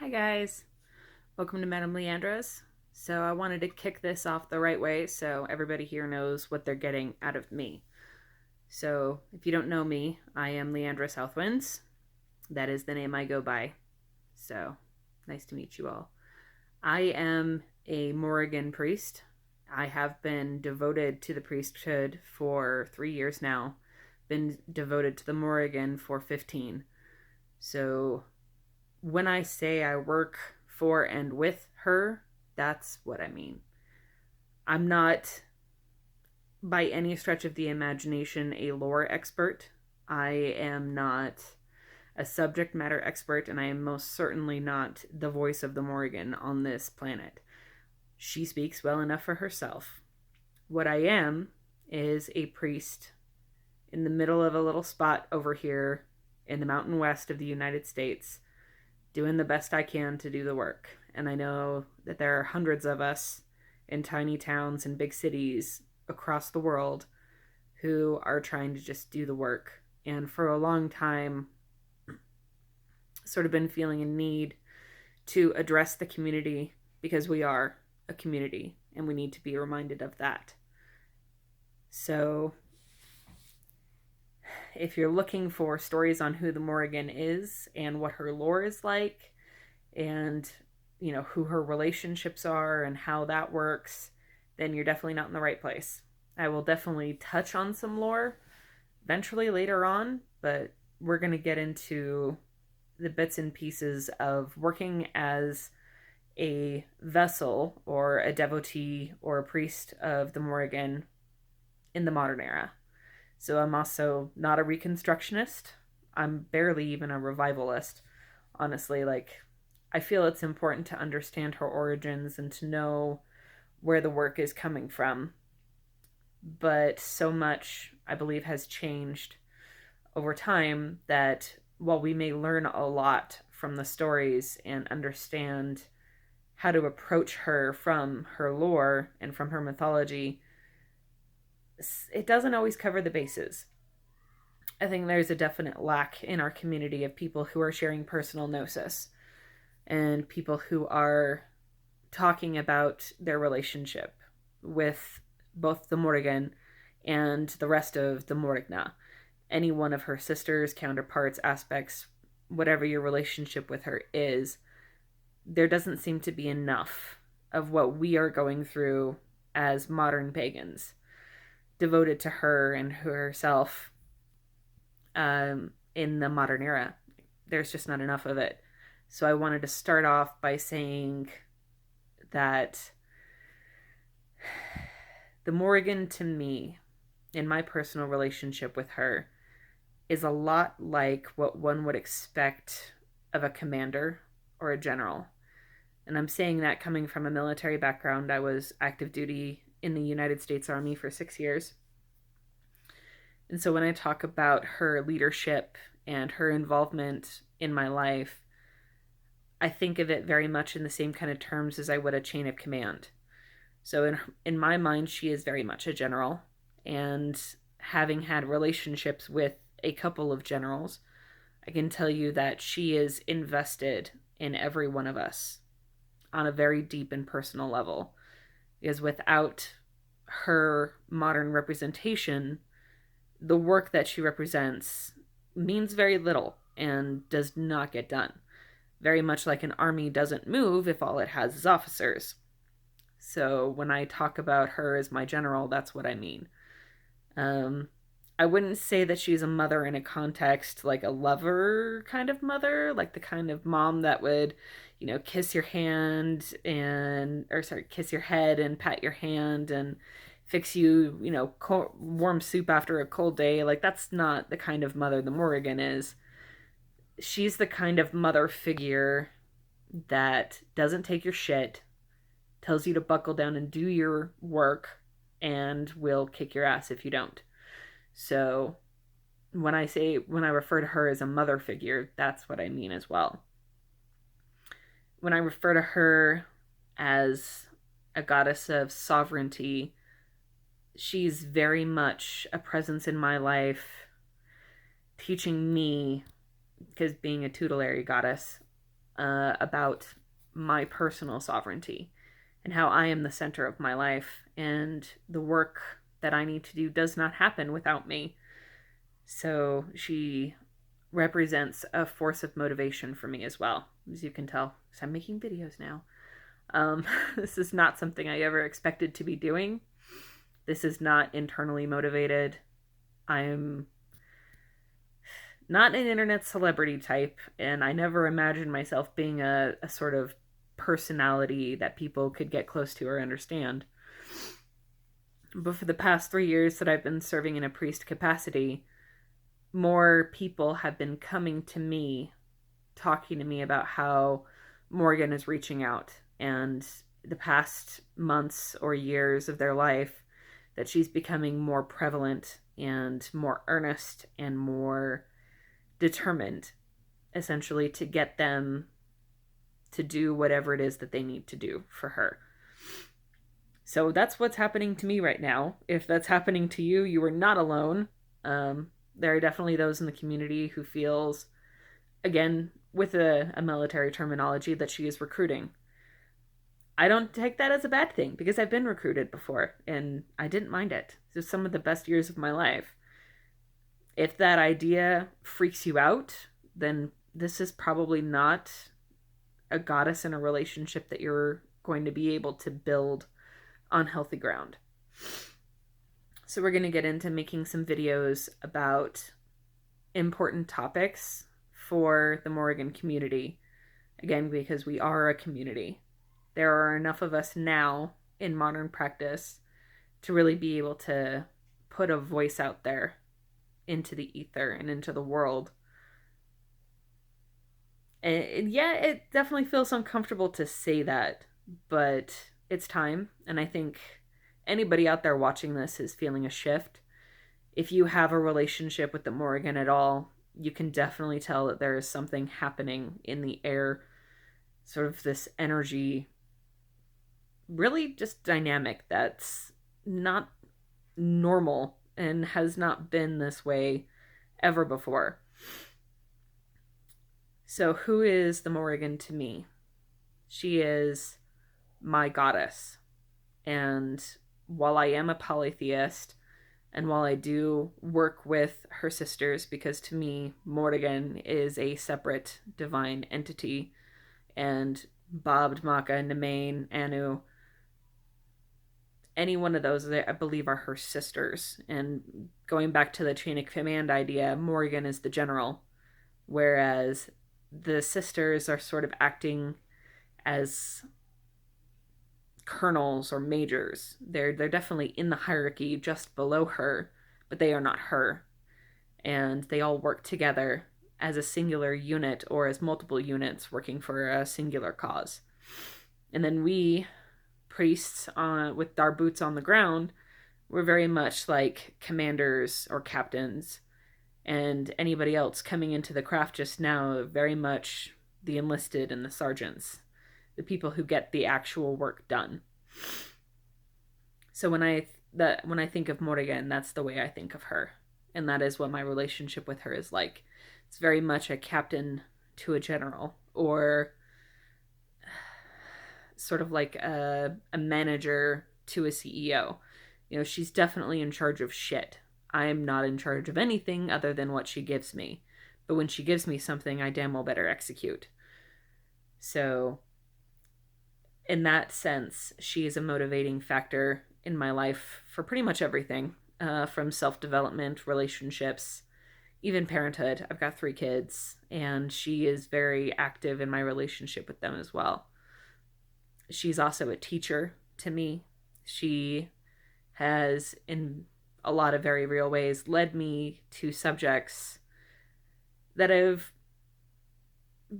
Hi guys, welcome to Madame Leandra's. So I wanted to kick this off the right way so everybody here knows what they're getting out of me. So if you don't know me, I am Leandra Southwinds. That is the name I go by. So nice to meet you all. I am a Morrigan priest. I have been devoted to the priesthood for 3 years now. Been devoted to the Morrigan for 15. So when I say I work for and with her, that's what I mean. I'm not, by any stretch of the imagination, a lore expert. I am not a subject matter expert, and I am most certainly not the voice of the Morrigan on this planet. She speaks well enough for herself. What I am is a priest in the middle of a little spot over here in the mountain west of the United States, doing the best I can to do the work. And I know that there are hundreds of us in tiny towns and big cities across the world who are trying to just do the work. And for a long time, sort of been feeling a need to address the community because we are a community and we need to be reminded of that. So if you're looking for stories on who the Morrigan is and what her lore is like, and who her relationships are and how that works, then you're definitely not in the right place. I will definitely touch on some lore eventually later on, but we're going to get into the bits and pieces of working as a vessel or a devotee or a priest of the Morrigan in the modern era. So I'm also not a reconstructionist. I'm barely even a revivalist. Honestly, I feel it's important to understand her origins and to know where the work is coming from. But so much, I believe, has changed over time that while we may learn a lot from the stories and understand how to approach her from her lore and from her mythology, it doesn't always cover the bases. I think there's a definite lack in our community of people who are sharing personal gnosis and people who are talking about their relationship with both the Morrigan and the rest of the Morrigna. Any one of her sisters, counterparts, aspects, whatever your relationship with her is, there doesn't seem to be enough of what we are going through as modern pagans, devoted to her and herself in the modern era. There's just not enough of it. So I wanted to start off by saying that the Morrigan, to me, in my personal relationship with her, is a lot like what one would expect of a commander or a general. And I'm saying that coming from a military background. I was active duty in the United States Army for 6 years. And so when I talk about her leadership and her involvement in my life, I think of it very much in the same kind of terms as I would a chain of command. So in my mind, she is very much a general. And having had relationships with a couple of generals, I can tell you that she is invested in every one of us on a very deep and personal level. Because without her modern representation, the work that she represents means very little and does not get done. Very much like an army doesn't move if all it has is officers. So when I talk about her as my general, that's what I mean. I wouldn't say that she's a mother in a context like a lover kind of mother, like the kind of mom that would, kiss your hand kiss your head and pat your hand and fix you, warm soup after a cold day. Like, that's not the kind of mother the Morrigan is. She's the kind of mother figure that doesn't take your shit, tells you to buckle down and do your work, and will kick your ass if you don't. So when I refer to her as a mother figure, that's what I mean as well. When I refer to her as a goddess of sovereignty, she's very much a presence in my life, teaching me, because being a tutelary goddess, about my personal sovereignty and how I am the center of my life, and the work that I need to do does not happen without me. So she represents a force of motivation for me as well, as you can tell, because I'm making videos now. This is not something I ever expected to be doing. This is not internally motivated. I'm not an internet celebrity type, and I never imagined myself being a sort of personality that people could get close to or understand. But for the past 3 years that I've been serving in a priest capacity, more people have been coming to me, talking to me about how Morrigan is reaching out, and the past months or years of their life, that she's becoming more prevalent and more earnest and more determined, essentially, to get them to do whatever it is that they need to do for her. So that's what's happening to me right now. If that's happening to you, you are not alone. There are definitely those in the community who feels, again, with a military terminology, that she is recruiting. I don't take that as a bad thing, because I've been recruited before and I didn't mind it. It was some of the best years of my life. If that idea freaks you out, then this is probably not a goddess in a relationship that you're going to be able to build on healthy ground. So we're going to get into making some videos about important topics for the Morrigan community. Again, because we are a community. There are enough of us now in modern practice to really be able to put a voice out there into the ether and into the world. And yeah, it definitely feels uncomfortable to say that, but it's time. And I think anybody out there watching this is feeling a shift. If you have a relationship with the Morrigan at all, you can definitely tell that there is something happening in the air, sort of this energy, really just dynamic, that's not normal and has not been this way ever before. So who is the Morrigan to me? She is my goddess. And while I am a polytheist, and while I do work with her sisters, because to me, Morrigan is a separate divine entity, and Bob, Maka, Nemain, Anu, any one of those, I believe, are her sisters. And going back to the chain of command idea, Morrigan is the general, whereas the sisters are sort of acting as colonels or majors. They're definitely in the hierarchy just below her, but they are not her. And they all work together as a singular unit or as multiple units working for a singular cause. And then we, priests, with our boots on the ground, we're very much like commanders or captains, and anybody else coming into the craft just now, very much the enlisted and the sergeants, the people who get the actual work done. So when I think of Morrigan, that's the way I think of her, and that is what my relationship with her is like. It's very much a captain to a general, or sort of like a manager to a CEO. You know, she's definitely in charge of shit. I'm not in charge of anything other than what she gives me. But when she gives me something, I damn well better execute. So, in that sense, she is a motivating factor in my life for pretty much everything, from self-development, relationships, even parenthood. I've got 3 kids, and she is very active in my relationship with them as well. She's also a teacher to me. She has, in a lot of very real ways, led me to subjects that have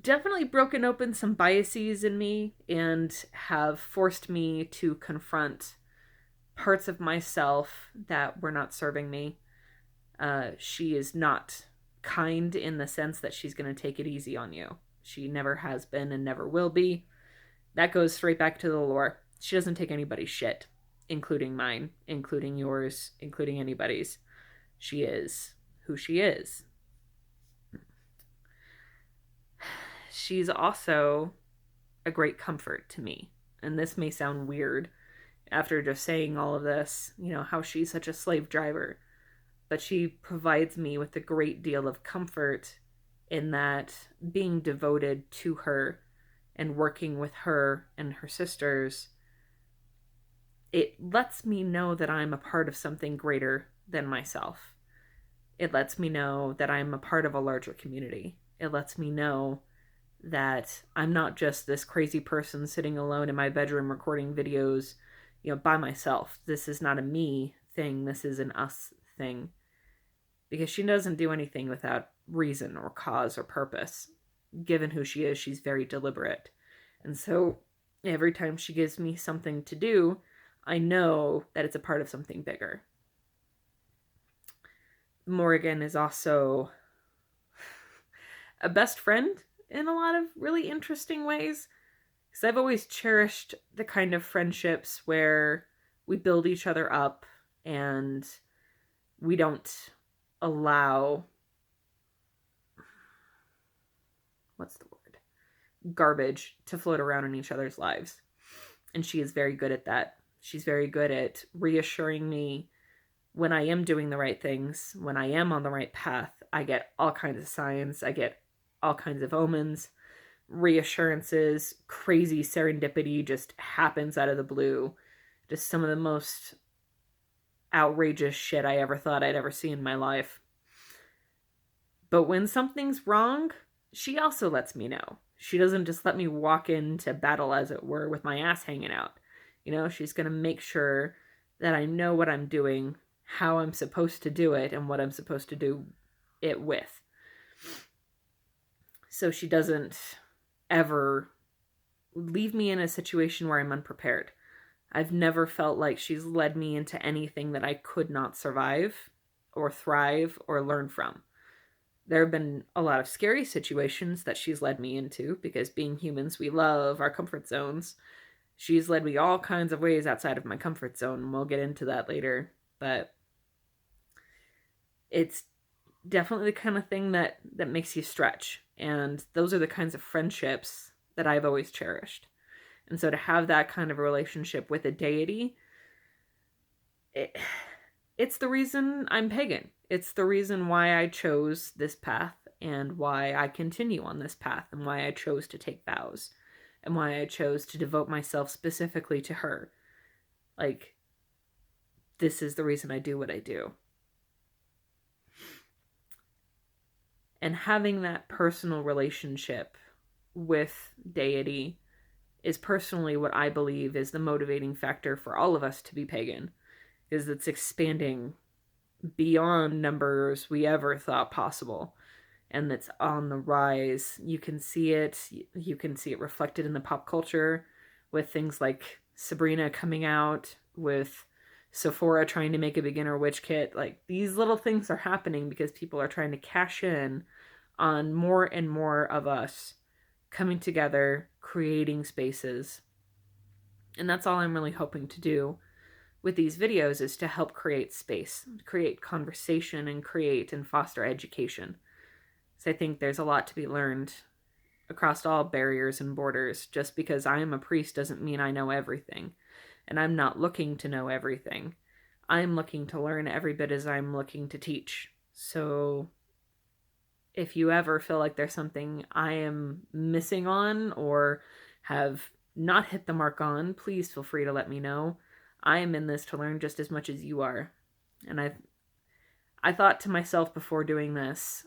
definitely broken open some biases in me and have forced me to confront parts of myself that were not serving me. She is not kind in the sense that she's going to take it easy on you. She never has been and never will be. That goes straight back to the lore. She doesn't take anybody's shit, including mine, including yours, including anybody's. She is who she is. she's also a great comfort to me. And this may sound weird after just saying all of this, how she's such a slave driver. But she provides me with a great deal of comfort in that being devoted to her and working with her and her sisters, it lets me know that I'm a part of something greater than myself. It lets me know that I'm a part of a larger community. It lets me know that I'm not just this crazy person sitting alone in my bedroom recording videos, by myself. This is not a me thing. This is an us thing. Because she doesn't do anything without reason or cause or purpose. Given who she is, she's very deliberate. And so every time she gives me something to do, I know that it's a part of something bigger. Morrigan is also a best friend in a lot of really interesting ways. Because I've always cherished the kind of friendships where we build each other up and we don't allow, what's the word? Garbage to float around in each other's lives. And she is very good at that. She's very good at reassuring me when I am doing the right things, when I am on the right path. I get all kinds of signs. I get all kinds of omens, reassurances, crazy serendipity just happens out of the blue. Just some of the most outrageous shit I ever thought I'd ever see in my life. But when something's wrong, she also lets me know. She doesn't just let me walk into battle, as it were, with my ass hanging out. She's going to make sure that I know what I'm doing, how I'm supposed to do it, and what I'm supposed to do it with. So she doesn't ever leave me in a situation where I'm unprepared. I've never felt like she's led me into anything that I could not survive or thrive or learn from. There have been a lot of scary situations that she's led me into because being humans, we love our comfort zones. She's led me all kinds of ways outside of my comfort zone, and we'll get into that later. But it's definitely the kind of thing that makes you stretch. And those are the kinds of friendships that I've always cherished. And so to have that kind of a relationship with a deity, it's the reason I'm pagan. It's the reason why I chose this path and why I continue on this path and why I chose to take vows and why I chose to devote myself specifically to her. Like, this is the reason I do what I do. And having that personal relationship with deity is personally what I believe is the motivating factor for all of us to be pagan, is it's expanding beyond numbers we ever thought possible, and that's on the rise. You can see it reflected in the pop culture with things like Sabrina coming out, with Sephora trying to make a beginner witch kit. Like, these little things are happening because people are trying to cash in on more and more of us coming together, creating spaces. And that's all I'm really hoping to do with these videos, is to help create space, create conversation, and create and foster education. So I think there's a lot to be learned across all barriers and borders. Just because I am a priest doesn't mean I know everything. And I'm not looking to know everything. I'm looking to learn every bit as I'm looking to teach. So if you ever feel like there's something I am missing on or have not hit the mark on, please feel free to let me know. I am in this to learn just as much as you are. And I thought to myself before doing this,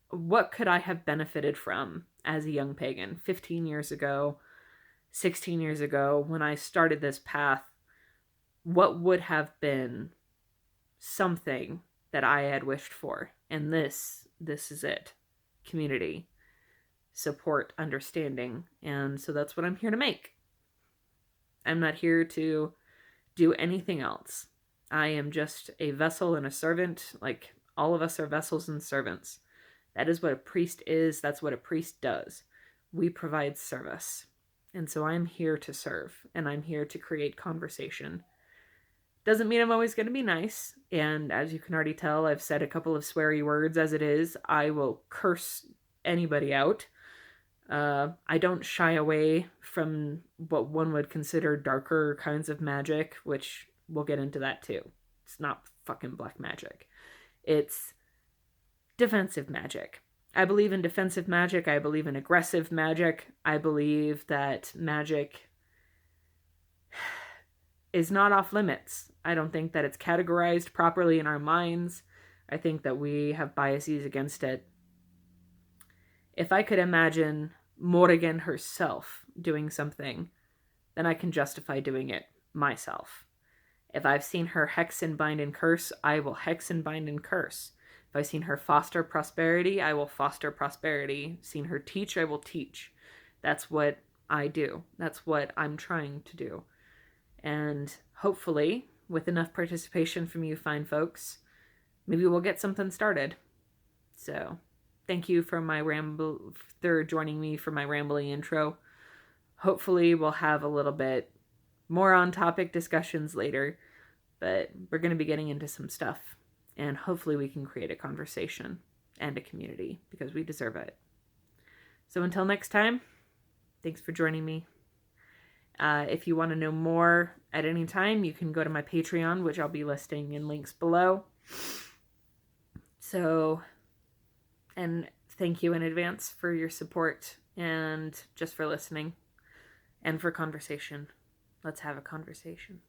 what could I have benefited from as a young pagan 15 years ago, 16 years ago, when I started this path? What would have been something that I had wished for? And this is it. Community, support, understanding. And so that's what I'm here to make. I'm not here to do anything else. I am just a vessel and a servant. Like, all of us are vessels and servants. That is what a priest is. That's what a priest does. We provide service. And so I'm here to serve, and I'm here to create conversation. Doesn't mean I'm always going to be nice. And as you can already tell, I've said a couple of sweary words as it is. I will curse anybody out. I don't shy away from what one would consider darker kinds of magic, which we'll get into that too. It's not fucking black magic. It's defensive magic. I believe in defensive magic. I believe in aggressive magic. I believe that magic is not off limits. I don't think that it's categorized properly in our minds. I think that we have biases against it. If I could imagine Morrigan herself doing something, then I can justify doing it myself. If I've seen her hex and bind and curse, I will hex and bind and curse. If I've seen her foster prosperity, I will foster prosperity. Seen her teach, I will teach. That's what I do. That's what I'm trying to do. And hopefully, with enough participation from you fine folks, maybe we'll get something started. So, thank you for joining me for my rambling intro. Hopefully, we'll have a little bit more on topic discussions later, but we're going to be getting into some stuff, and hopefully we can create a conversation and a community because we deserve it. So until next time, thanks for joining me. If you want to know more at any time, you can go to my Patreon, which I'll be listing in links below. So, and thank you in advance for your support and just for listening and for conversation. Let's have a conversation.